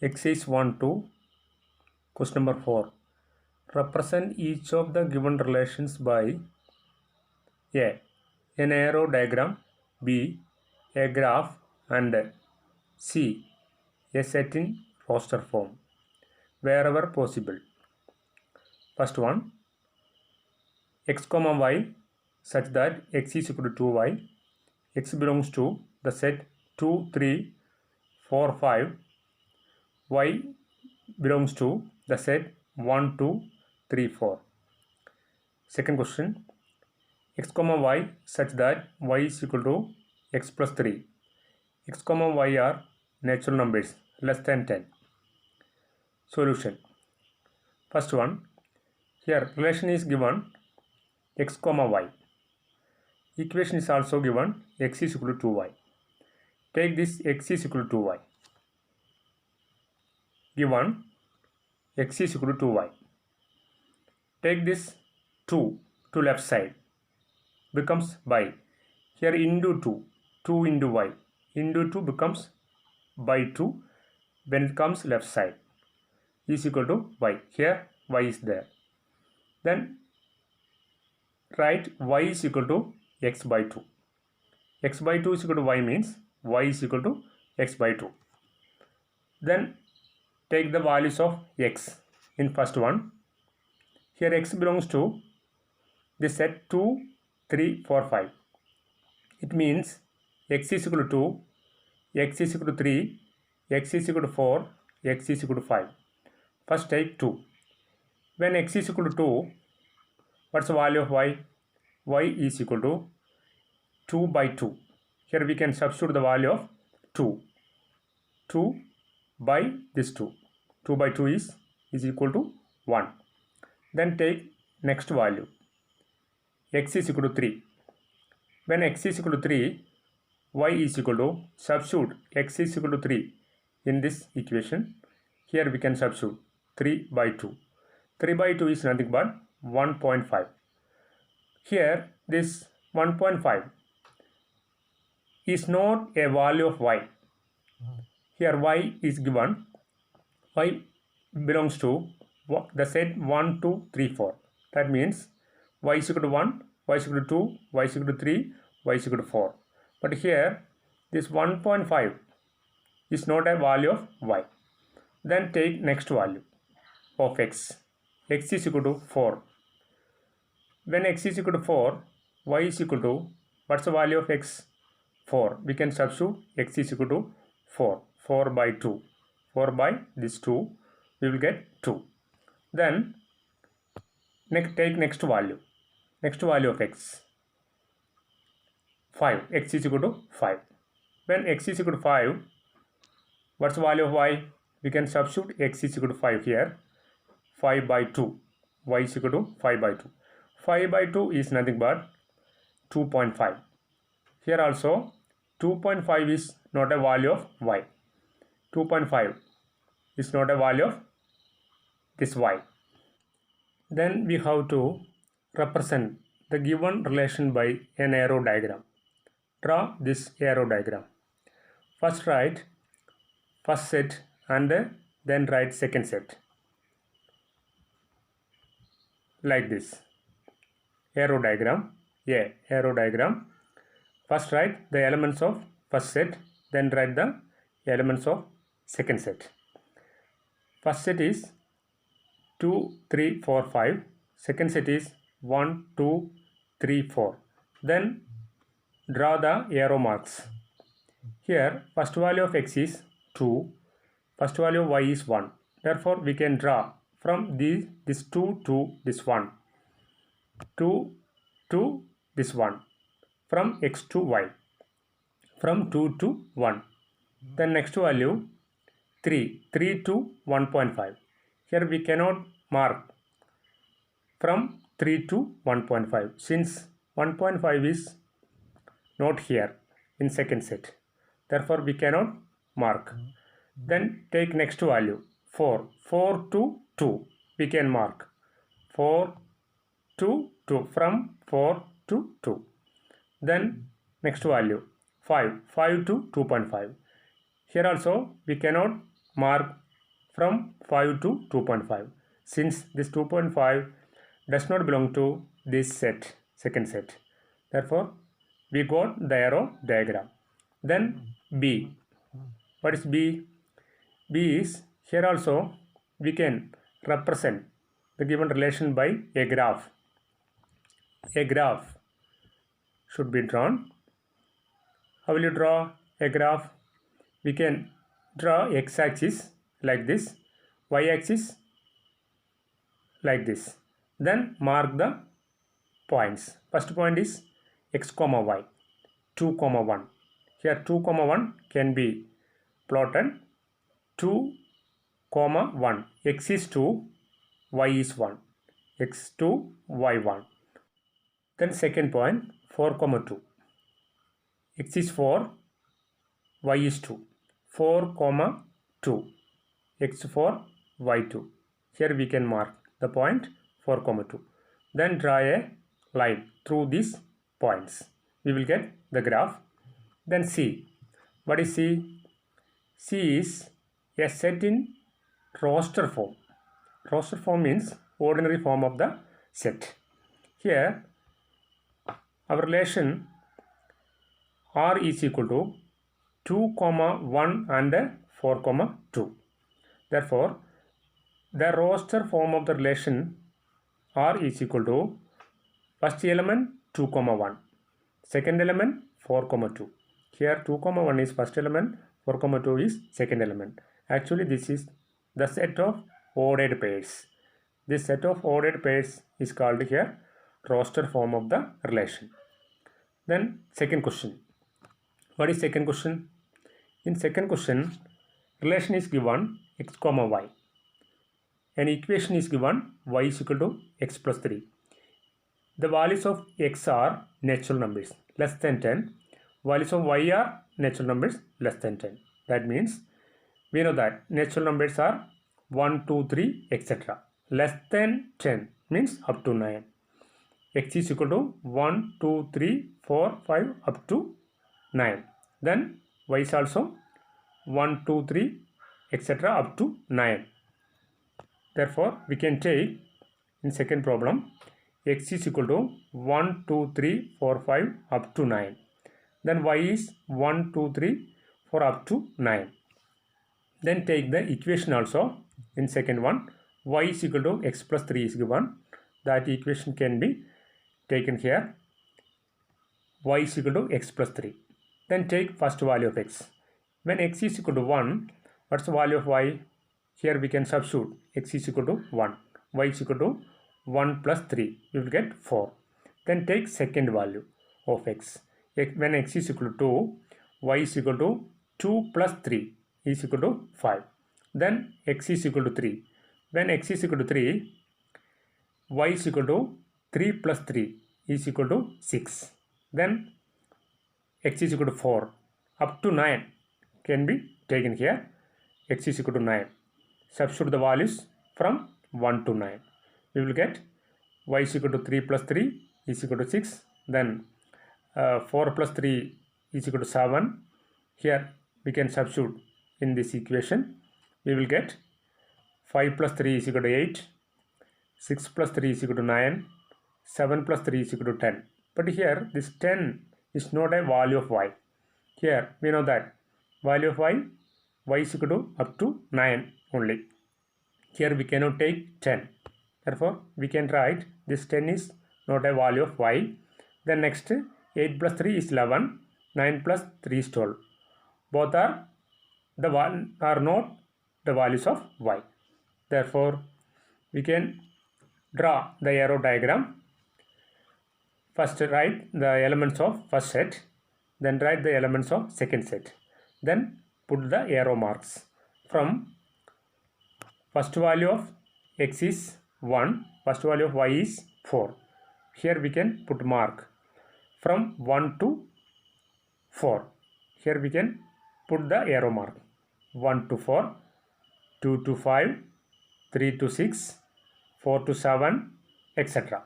Exercise 1 2. Question number 4. Represent each of the given relations by A. An arrow diagram, B. A graph, and C. A set in roster form wherever possible. First one, x comma y such that x is equal to 2y. X belongs to the set 2 3 4 5. Y belongs to the set 1 2 3 4. Second question, x comma y such that y is equal to x plus 3. X comma y are natural numbers less than 10. Solution. First one, here relation is given x comma y. Equation is also given x is equal to 2y. Take this x is equal to 2y. Given x is equal to 2y. Take this 2 to left side. Becomes by. Here into 2. 2 into y. Into 2 becomes by 2 when it comes left side. Is equal to y. Here y is there. Then write y is equal to x by 2. X by 2 is equal to y means y is equal to x by 2. Then take the values of x in first one. Here x belongs to the set 2, 3, 4, 5. It means x is equal to 2, x is equal to 3, x is equal to 4, x is equal to 5. First take 2. When x is equal to 2, what's the value of y? Y is equal to 2 by 2. Here we can substitute the value of 2. 2 by this 2. 2 by 2 is equal to 1. Then take next value. X is equal to 3. When x is equal to 3, y is equal to, substitute x is equal to 3 in this equation. Here we can substitute 3 by 2. 3 by 2 is nothing but 1.5. Here this 1.5 is not a value of y. Here y is given. Y belongs to the set 1, 2, 3, 4. That means y is equal to 1, y is equal to 2, y is equal to 3, y is equal to 4. But here this 1.5 is not a value of y. Then take next value of x. X is equal to 4. When x is equal to 4, y is equal to, what's the value of x? 4. We can substitute x is equal to 4. 4 by 2. 4 by this 2. We will get 2. Then take next value. Next value of x. 5. X is equal to 5. When x is equal to 5, what's the value of y? We can substitute x is equal to 5 here. 5 by 2. Y is equal to 5 by 2. 5 by 2 is nothing but 2.5. Here also 2.5 is not a value of y. 2.5 is not a value of this y. Then we have to represent the given relation by an arrow diagram. Draw this arrow diagram. First write first set and then write second set. Like this. Arrow diagram. A arrow diagram. First write the elements of first set, then write the elements of second set. First set is 2, 3, 4, 5. Second set is 1, 2, 3, 4. Then draw the arrow marks. Here first value of x is 2. First value of y is 1. Therefore we can draw from this 2 to this 1. 2 to this 1. From x to y. From 2 to 1. Then next value 3. 3 to 1.5. Here we cannot mark from 3 to 1.5 since 1.5 is not here in second set. Therefore we cannot mark. Then take next value 4. 4 to 2 we can mark. 4 to 2. From 4 to 2. Then next value 5. 5 to 2.5. Here also we cannot mark from 5 to 2.5. Since this 2.5 does not belong to this set, second set, therefore we got the arrow diagram. Then B. What is B? B is, here also we can represent the given relation by a graph. A graph should be drawn. How will you draw a graph? We can draw x-axis like this, y-axis like this. Then mark the points. First point is x comma y, 2 comma 1. Here 2 comma 1 can be plotted. 2 comma 1, x is 2, y is 1, x2, y1. Then second point, 4 comma 2, x is 4, y is 2, 4 comma 2, x4, y2. Here we can mark the point 4 comma 2. Then draw a line through these points. We will get the graph. Then C. What is C? C is a set in roster form. Roster form means ordinary form of the set. Here our relation R is equal to 2 comma 1 and 4 comma 2. Therefore the roster form of the relation R is equal to first element 2 comma 1, second element 4 comma 2. Here 2 comma 1 is first element, 4 comma 2 is second element. Actually this is the set of ordered pairs. This set of ordered pairs is called here roster form of the relation. Then second question. What is second question? In second question, relation is given x comma y. An equation is given y is equal to x plus 3. The values of x are natural numbers less than 10. Values of y are natural numbers less than 10. That means we know that natural numbers are 1, 2, 3, etc. Less than 10 means up to 9. X is equal to 1, 2, 3, 4, 5 up to 9. Then y is also 1, 2, 3, etc. up to 9. Therefore, we can take in second problem x is equal to 1, 2, 3, 4, 5 up to 9. Then y is 1, 2, 3, 4 up to 9. Then take the equation also in second one. Y is equal to x plus 3 is given. That equation can be taken here. Y is equal to x plus 3. Then take first value of x. When x is equal to 1, what's the value of y? Here we can substitute x is equal to 1. Y is equal to 1 plus 3. You will get 4. Then take second value of x. When x is equal to 2, y is equal to 2 plus 3 is equal to 5. Then x is equal to 3. When x is equal to 3, y is equal to 3 plus 3 is equal to 6. Then x is equal to 4. Up to 9 can be taken here. X is equal to 9. Substitute the values from 1 to 9. We will get y is equal to 3 plus 3 is equal to 6. Then 4 plus 3 is equal to 7. Here we can substitute in this equation. We will get 5 plus 3 is equal to 8. 6 plus 3 is equal to 9. 7 plus 3 is equal to 10. But here this 10 is not a value of y. Here we know that value of y is equal to up to 9 only. Here we cannot take 10. Therefore we can write this 10 is not a value of y. Then next 8 plus 3 is 11. 9 plus 3 is 12. Both are not the values of y. Therefore we can draw the arrow diagram. First write the elements of first set, then write the elements of second set, then put the arrow marks. From first value of x is 1, first value of y is 4. Here we can put mark from 1 to 4. Here we can put the arrow mark 1 to 4, 2 to 5, 3 to 6, 4 to 7, etc.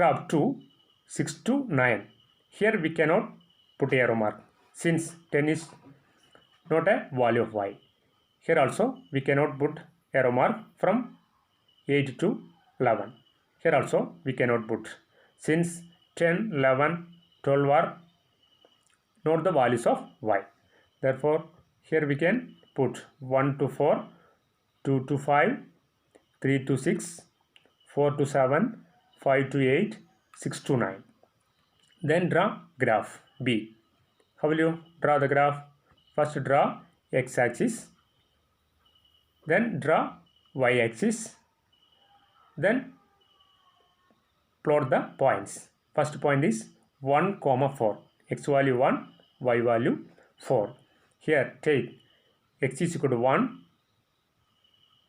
up to 6 to 9. Here we cannot put arrow mark since 10 is not a value of y. Here also we cannot put arrow mark from 8 to 11. Here also we cannot put, since 10, 11, 12 are not the values of y. Therefore, here we can put 1 to 4, 2 to 5, 3 to 6, 4 to 7, 5 to 8, 6 to 9. Then draw graph B. How will you draw the graph? First draw x-axis, then draw y-axis, then plot the points. First point is 1, 4. X value 1, y value 4. Here take x is equal to 1.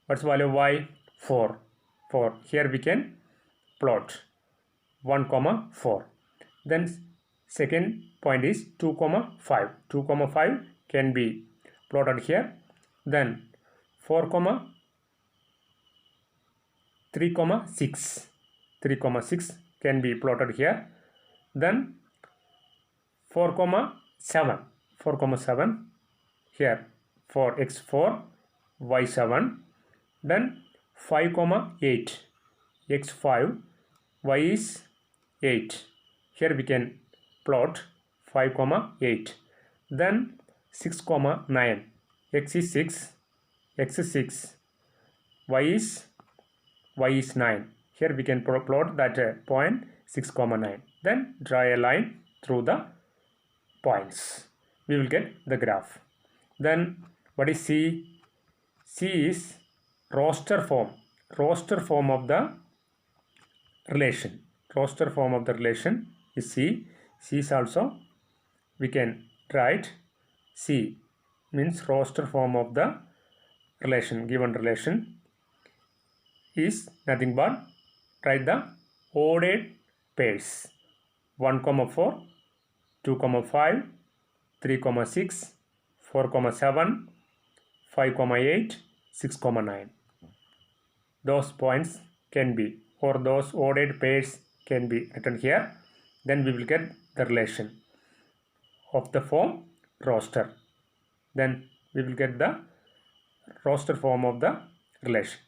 What's the value of y? 4. 4. Here we can plot 1, 4. Then second point is 2, 5. 2, 5 can be plotted here. Then 4, 3, 6. 3, 6 can be plotted here. Then 4, 7. 4, 7 here for x 4, y 7. Then 5, 8. X 5, y is 8. Here we can plot 5, 8. Then 6, 9. X is 6. X is 6. Y is 9. Here we can plot that point 6, 9. Then draw a line through the points. We will get the graph. Then what is C? C is roster form. Roster form of the relation. Roster form of the relation is C. C is also, we can write C means roster form of the relation. Given relation is nothing but write the ordered pairs. 1, 4, 2, 5, 3, 6, 4, 7, 5, 8, 6, 9. Those points can be, or those ordered pairs can be written here. Then we will get the relation of the form roster. Then we will get the roster form of the relation.